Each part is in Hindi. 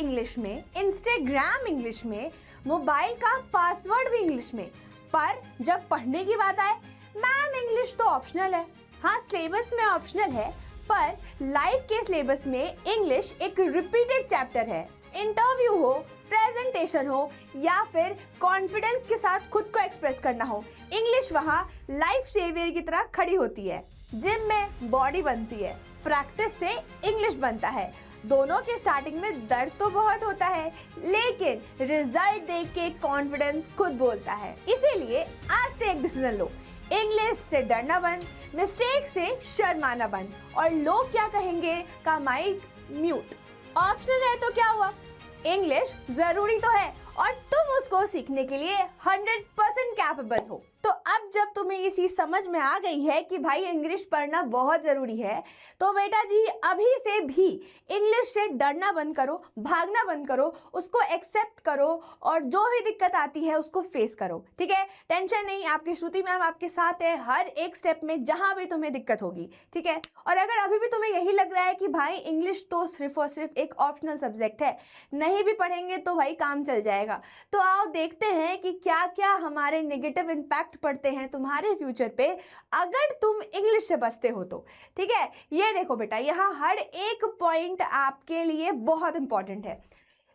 इंग्लिश में, इंस्टाग्राम इंग्लिश में, मोबाइल का पासवर्ड भी इंग्लिश में। पर जब पढ़ने की बात आए, मैम इंग्लिश तो ऑप्शनल है। हाँ, सिलेबस में ऑप्शनल है, पर लाइफ के सिलेबस में इंग्लिश एक रिपीटेड चैप्टर है। इंटरव्यू हो, प्रेजेंटेशन हो या फिर कॉन्फिडेंस के साथ खुद को एक्सप्रेस करना हो, इंग्लिश वहाँ लाइफ सेवियर की तरह खड़ी होती है। जिम में बॉडी बनती है, प्रैक्टिस से इंग्लिश बनता है। दोनों के स्टार्टिंग में दर्द तो बहुत होता है, लेकिन रिजल्ट देख के कॉन्फिडेंस खुद बोलता है। इसीलिए आज से एक डिसीजन लो, इंग्लिश से डरना बंद, मिस्टेक से शर्माना बंद, और लोग क्या कहेंगे का माइक म्यूट। ऑप्शनल है तो क्या हुआ, इंग्लिश जरूरी तो है और तुम उसको सीखने के लिए 100% कैपेबल हो। तो अब जब तुम्हें ये चीज समझ में आ गई है कि भाई इंग्लिश पढ़ना बहुत जरूरी है, तो बेटा जी अभी से भी इंग्लिश से डरना बंद करो, भागना बंद करो, उसको एक्सेप्ट करो और जो भी दिक्कत आती है उसको फेस करो। ठीक है, टेंशन नहीं, आपकी श्रुति मैम आपके साथ है हर एक स्टेप में जहां भी तुम्हें दिक्कत होगी। ठीक है, और अगर अभी भी तुम्हें यही लग रहा है कि भाई इंग्लिश तो सिर्फ और सिर्फ एक ऑप्शनल सब्जेक्ट है, नहीं भी पढ़ेंगे तो भाई काम चल जाएगा, तो आओ देखते हैं कि क्या क्या हमारे नेगेटिव इम्पैक्ट पड़ते हैं तुम्हारे फ्यूचर पे अगर तुम इंग्लिश से बचते हो तो। ठीक है, ये देखो बेटा, यहाँ हर एक पॉइंट आपके लिए बहुत इंपॉर्टेंट है।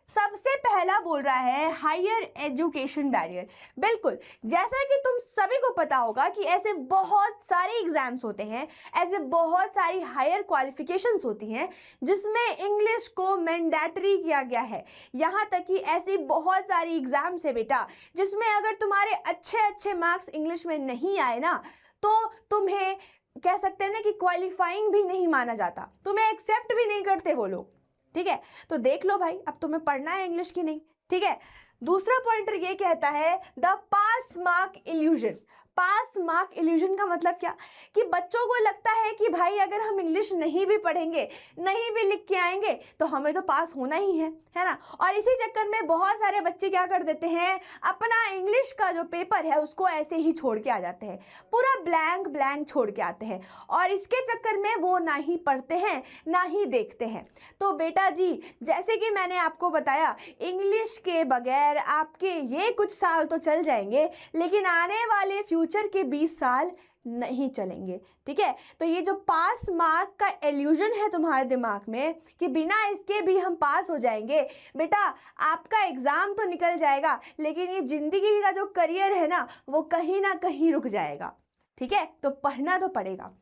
सबसे पहला बोल रहा है हायर एजुकेशन बैरियर। बिल्कुल, जैसा कि तुम सभी को पता होगा कि ऐसे बहुत सारे एग्जाम्स होते हैं, ऐसे बहुत सारी हायर क्वालिफिकेशंस होती हैं जिसमें इंग्लिश को मैंडेटरी किया गया है। यहाँ तक कि ऐसी बहुत सारी एग्जाम्स है बेटा जिसमें अगर तुम्हारे अच्छे मार्क्स इंग्लिश में नहीं आए ना, तो तुम्हें कह सकते हैं ना कि क्वालिफाइंग भी नहीं माना जाता, तुम्हें एक्सेप्ट भी नहीं करते वो लोग। ठीक है, तो देख लो भाई अब तुम्हें पढ़ना है इंग्लिश की नहीं। ठीक है, दूसरा पॉइंटर ये कहता है the pass mark illusion. Pass mark illusion का मतलब क्या, कि बच्चों को लगता है कि भाई अगर हम इंग्लिश नहीं भी पढ़ेंगे, नहीं भी लिख के आएंगे तो हमें तो पास होना ही है ना। और इसी चक्कर में बहुत सारे बच्चे क्या कर देते हैं, अपना इंग्लिश का जो पेपर है उसको ऐसे ही छोड़ के आ जाते हैं, पूरा ब्लैंक छोड़ के आते हैं, और इसके चक्कर में वो ना ही पढ़ते हैं ना ही देखते हैं। तो बेटा जी जैसे कि मैंने आपको बताया, इंग्लिश के बगैर आपके ये कुछ साल तो चल जाएंगे, लेकिन आने वाले फ्यूचर के 20 साल नहीं चलेंगे। ठीक है, तो ये जो पास मार्क का इल्यूजन है तुम्हारे दिमाग में कि बिना इसके भी हम पास हो जाएंगे, बेटा आपका एग्जाम तो निकल जाएगा, लेकिन ये जिंदगी का जो करियर है ना वो कहीं ना कहीं रुक जाएगा। ठीक है, तो पढ़ना तो पड़ेगा।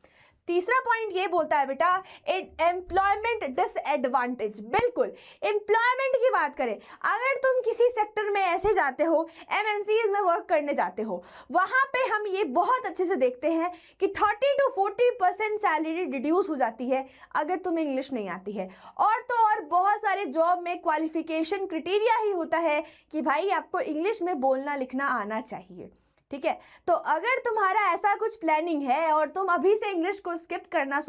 तीसरा पॉइंट ये बोलता है बेटा एम्प्लॉयमेंट डिसएडवांटेज। बिल्कुल, एम्प्लॉयमेंट की बात करें, अगर तुम किसी सेक्टर में ऐसे जाते हो, एमएनसीज में वर्क करने जाते हो, वहां पे हम ये बहुत अच्छे से देखते हैं कि 30 to 40% सैलरी रिड्यूस हो जाती है अगर तुम्हें इंग्लिश नहीं आती है। और तो और बहुत सारे जॉब में क्वालिफिकेशन क्राइटेरिया ही होता है कि भाई आपको इंग्लिश में बोलना लिखना आना चाहिए। ठीक है, तो अगर तुम्हारा ऐसा कुछ प्लानिंग है और तुम अभी से इंग्लिश को स्किप करने का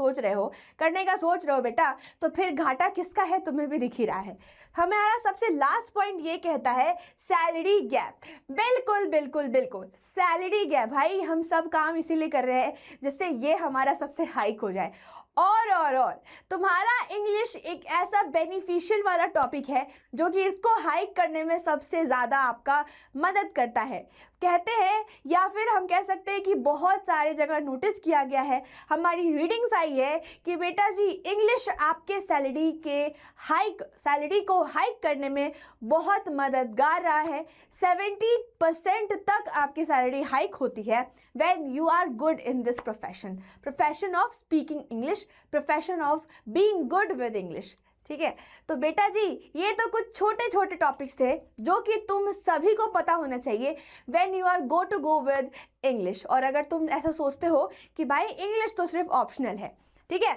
सोच रहे हो बेटा, तो फिर घाटा किसका है तुम्हें भी दिख ही रहा है। हमारा सबसे लास्ट पॉइंट ये कहता है सैलरी गैप। बिल्कुल सैलरी गैप, भाई हम सब काम इसीलिए कर रहे हैं जिससे ये हमारा सबसे हाइक हो जाए। और तुम्हारा इंग्लिश एक ऐसा बेनिफिशियल वाला टॉपिक है जो कि इसको हाइक करने में सबसे ज़्यादा आपका मदद करता है। कहते हैं या फिर हम कह सकते हैं कि बहुत सारे जगह नोटिस किया गया है, हमारी रीडिंग्स आई है कि बेटा जी इंग्लिश आपके सैलरी को हाइक करने में बहुत मददगार रहा है। 70% तक आपकी सैलरी हाइक होती है when you are good in this profession of speaking English, profession of being good with English. ठीक है, तो बेटा जी ये तो कुछ छोटे टॉपिक्स थे जो कि तुम सभी को पता होना चाहिए when you are go with English. और अगर तुम ऐसा सोचते हो कि भाई इंग्लिश तो सिर्फ ऑप्शनल है, ठीक है,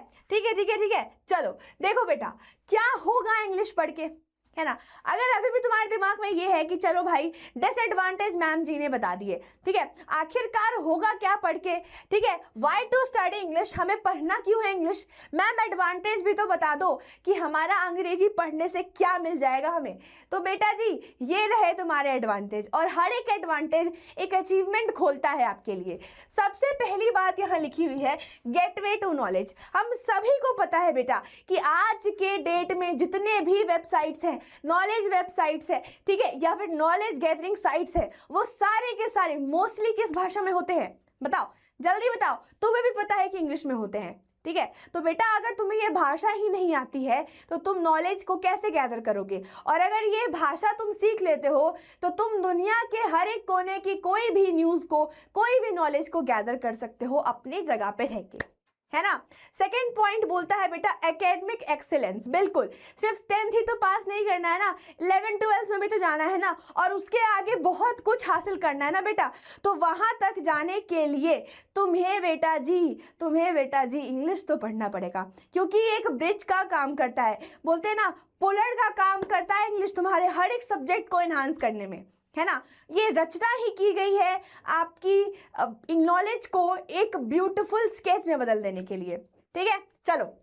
चलो देखो बेटा क्या होगा इंग्लिश पढ़ के, है ना। अगर अभी भी तुम्हारे दिमाग में ये है कि चलो भाई डिसएडवांटेज मैम जी ने बता दिए, ठीक है, आखिरकार होगा क्या पढ़ के, ठीक है, व्हाई टू स्टडी इंग्लिश, हमें पढ़ना क्यों है इंग्लिश, मैम एडवांटेज भी तो बता दो कि हमारा अंग्रेजी पढ़ने से क्या मिल जाएगा हमें। तो बेटा जी ये रहे तुम्हारे एडवांटेज, और हर एक एडवांटेज एक अचीवमेंट खोलता है आपके लिए। सबसे पहली बात यहाँ लिखी हुई है गेटवे टू नॉलेज। हम सभी को पता है बेटा कि आज के डेट में जितने भी वेबसाइट्स हैं नॉलेज वेबसाइट्स है, ठीक है, या फिर नॉलेज गैदरिंग साइट्स है, वो सारे के सारे मोस्टली किस भाषा में होते हैं? बताओ, जल्दी बताओ। तुम्हें भी पता है कि इंग्लिश में होते हैं, ठीक है। तो बेटा अगर तुम्हें ये भाषा ही नहीं आती है तो तुम नॉलेज को कैसे गैदर करोगे? और अगर ये भाषा तुम सीख लेते हो तो तुम दुनिया के हर एक कोने की कोई भी न्यूज़ को, कोई भी नॉलेज को गैदर कर सकते हो अपनी जगह पे रह के, है ना। सेकेंड पॉइंट बोलता है बेटा एकेडमिक एक्सेलेंस। बिल्कुल, सिर्फ 10th ही तो पास नहीं करना है ना, 11 12 में भी तो जाना है ना, और उसके आगे बहुत कुछ हासिल करना है ना बेटा। तो वहां तक जाने के लिए तुम्हें बेटा जी इंग्लिश तो पढ़ना पड़ेगा, क्योंकि एक ब्रिज का काम करता है, बोलते हैं ना पुलर का काम करता है इंग्लिश तुम्हारे हर एक सब्जेक्ट को एनहांस करने में, है ना। ये रचना ही की गई है आपकी नॉलेज को एक ब्यूटीफुल स्केच में बदल देने के लिए, ठीक है। चलो,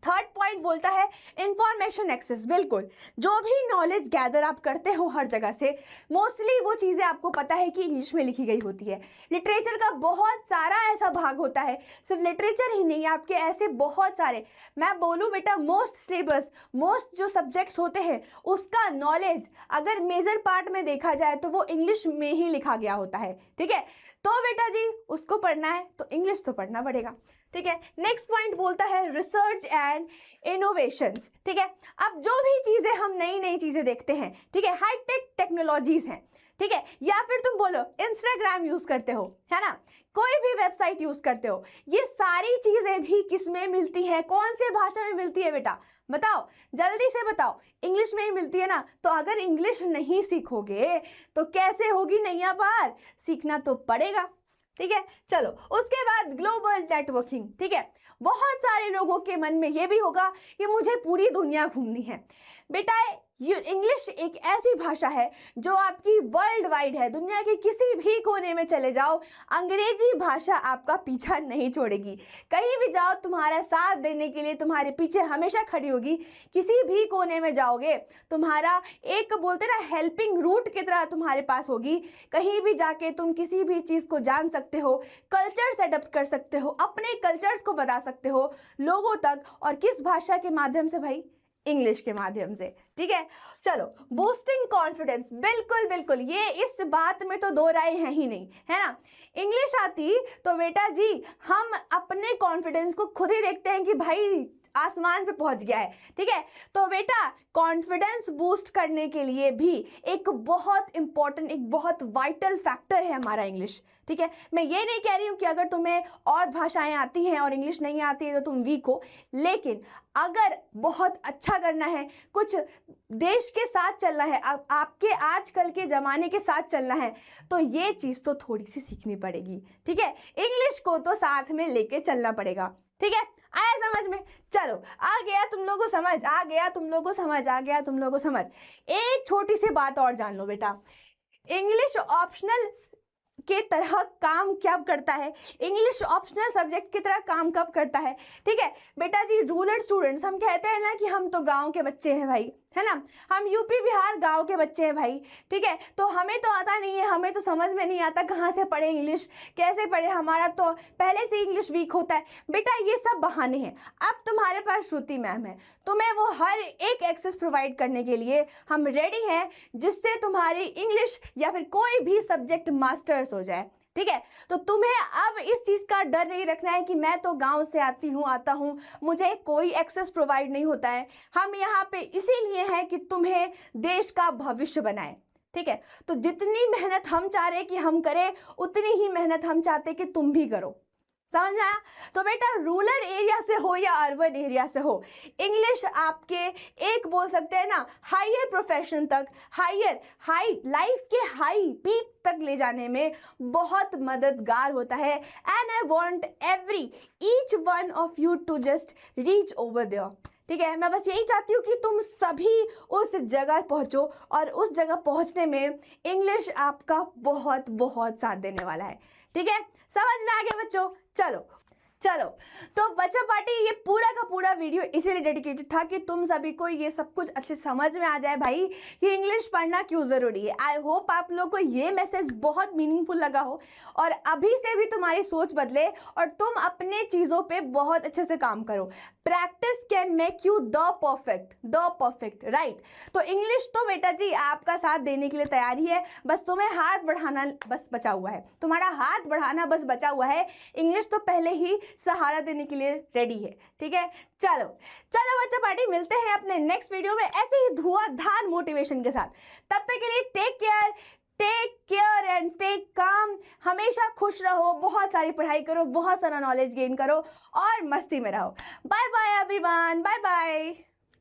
थर्ड पॉइंट बोलता है इंफॉर्मेशन एक्सेस। बिल्कुल, जो भी नॉलेज गैदर आप करते हो हर जगह से, मोस्टली वो चीज़ें आपको पता है कि इंग्लिश में लिखी गई होती है। लिटरेचर का बहुत सारा ऐसा भाग होता है, सिर्फ लिटरेचर ही नहीं, आपके ऐसे बहुत सारे, मैं बोलूँ बेटा मोस्ट सिलेबस, मोस्ट जो सब्जेक्ट्स होते हैं उसका नॉलेज अगर मेजर पार्ट में देखा जाए तो वो इंग्लिश में ही लिखा गया होता है, ठीक है। तो बेटा जी उसको पढ़ना है तो इंग्लिश तो पढ़ना पड़ेगा, ठीक है। नेक्स्ट पॉइंट बोलता है रिसर्च एंड इनोवेशंस, ठीक है। अब जो भी चीज़ें हम नई नई चीज़ें देखते हैं, ठीक है, हाईटेक टेक्नोलॉजीज हैं, ठीक है, या फिर तुम बोलो इंस्टाग्राम यूज़ करते हो, है ना, कोई भी वेबसाइट यूज़ करते हो, ये सारी चीज़ें भी किस में मिलती है, कौन से भाषा में मिलती है बेटा? बताओ, जल्दी से बताओ। इंग्लिश में ही मिलती है ना। तो अगर इंग्लिश नहीं सीखोगे तो कैसे होगी नैया पार? सीखना तो पड़ेगा, ठीक है। चलो, उसके बाद ग्लोबल नेटवर्किंग, ठीक है। बहुत सारे लोगों के मन में ये भी होगा कि मुझे पूरी दुनिया घूमनी है। बेटा इंग्लिश एक ऐसी भाषा है जो आपकी वर्ल्ड वाइड है, दुनिया के किसी भी कोने में चले जाओ, अंग्रेजी भाषा आपका पीछा नहीं छोड़ेगी। कहीं भी जाओ तुम्हारा साथ देने के लिए तुम्हारे पीछे हमेशा खड़ी होगी। किसी भी कोने में जाओगे तुम्हारा एक बोलते ना हेल्पिंग रूट की तरह तुम्हारे पास होगी। कहीं भी जाके तुम किसी भी चीज़ को जान सकते हो, कल्चर से अडप्ट कर सकते हो, अपने कल्चर्स को बता सकते हो लोगों तक। और किस भाषा के माध्यम से भाई? इंग्लिश के माध्यम से, ठीक है। चलो, बूस्टिंग कॉन्फिडेंस, बिल्कुल बिल्कुल, ये इस बात में तो दो राय है ही नहीं, है ना। इंग्लिश आती तो बेटा जी हम अपने कॉन्फिडेंस को खुद ही देखते हैं कि भाई आसमान पे पहुंच गया है, ठीक है। तो बेटा कॉन्फिडेंस बूस्ट करने के लिए भी एक बहुत इंपॉर्टेंट, एक बहुत वाइटल फैक्टर है हमारा इंग्लिश, ठीक है। मैं ये नहीं कह रही हूँ कि अगर तुम्हें और भाषाएं आती हैं और इंग्लिश नहीं आती है तो तुम वीक हो, लेकिन अगर बहुत अच्छा करना है, कुछ देश के साथ चलना है, अब आपके आजकल के ज़माने के साथ चलना है, तो ये चीज़ तो थोड़ी सी सीखनी पड़ेगी, ठीक है। इंग्लिश को तो साथ में लेके चलना पड़ेगा, ठीक है। आया समझ में? चलो, आ गया तुम लोगों को समझ, आ गया तुम लोगों को समझ, आ गया तुम लोगों को समझ। एक छोटी सी बात और जान लो बेटा, इंग्लिश ऑप्शनल के तरह काम क्या करता है, इंग्लिश ऑप्शनल सब्जेक्ट की तरह काम कब करता है, ठीक है बेटा जी। रूरल स्टूडेंट्स, हम कहते हैं ना कि हम तो गांव के बच्चे हैं भाई, है ना, हम यूपी बिहार गांव के बच्चे हैं भाई, ठीक है। तो हमें तो आता नहीं है, हमें तो समझ में नहीं आता कहाँ से पढ़े इंग्लिश, कैसे पढ़े, हमारा तो पहले से इंग्लिश वीक होता है। बेटा ये सब बहाने हैं। अब तुम्हारे पास श्रुति मैम है, तुम्हें वो हर एक एक्सेस प्रोवाइड करने के लिए हम रेडी हैं, जिससे तुम्हारी इंग्लिश या फिर कोई भी सब्जेक्ट मास्टर्स हो जाए, ठीक है। तो तुम्हें अब इस चीज़ का डर नहीं रखना है कि मैं तो गांव से आता हूँ, मुझे कोई एक्सेस प्रोवाइड नहीं होता है। हम यहाँ पे इसीलिए हैं कि तुम्हें देश का भविष्य बनाए, ठीक है। तो जितनी मेहनत हम चाह रहे कि हम करें, उतनी ही मेहनत हम चाहते कि तुम भी करो, समझ में आया? तो बेटा रूरल एरिया से हो या अर्बन एरिया से हो, इंग्लिश आपके एक बोल सकते हैं ना हायर प्रोफेशन तक, हाई लाइफ के हाई पीक तक ले जाने में बहुत मददगार होता है। And I want each one of you to just reach over there, ठीक है। मैं बस यही चाहती हूँ कि तुम सभी उस जगह पहुँचो, और उस जगह पहुँचने में इंग्लिश आपका बहुत बहुत साथ देने वाला है, ठीक है। समझ में आ गया बच्चों? चलो, चलो, तो बच्चा पार्टी ये पूरा का पूरा वीडियो इसीलिए डेडिकेटेड था कि तुम सभी को ये सब कुछ अच्छे समझ में आ जाए भाई कि इंग्लिश पढ़ना क्यों ज़रूरी है। आई होप आप लोगों को ये मैसेज बहुत मीनिंगफुल लगा हो और अभी से भी तुम्हारी सोच बदले और तुम अपने चीज़ों पे बहुत अच्छे से काम करो। Practice can make you the perfect right. तो इंग्लिश तो बेटा जी आपका साथ देने के लिए तैयार ही है, बस तुम्हें हाथ बढ़ाना बस बचा हुआ है, तुम्हारा हाथ बढ़ाना बस बचा हुआ है। इंग्लिश तो पहले ही सहारा देने के लिए रेडी है, ठीक है। चलो चलो बच्चा पार्टी, मिलते हैं अपने नेक्स्ट वीडियो में ऐसे ही धुआंधार मोटिवेशन के साथ। तब तक के लिए take care and stay calm. हमेशा खुश रहो, बहुत सारी पढ़ाई करो, बहुत सारा नॉलेज गेन करो और मस्ती में रहो। Bye bye everyone, bye bye.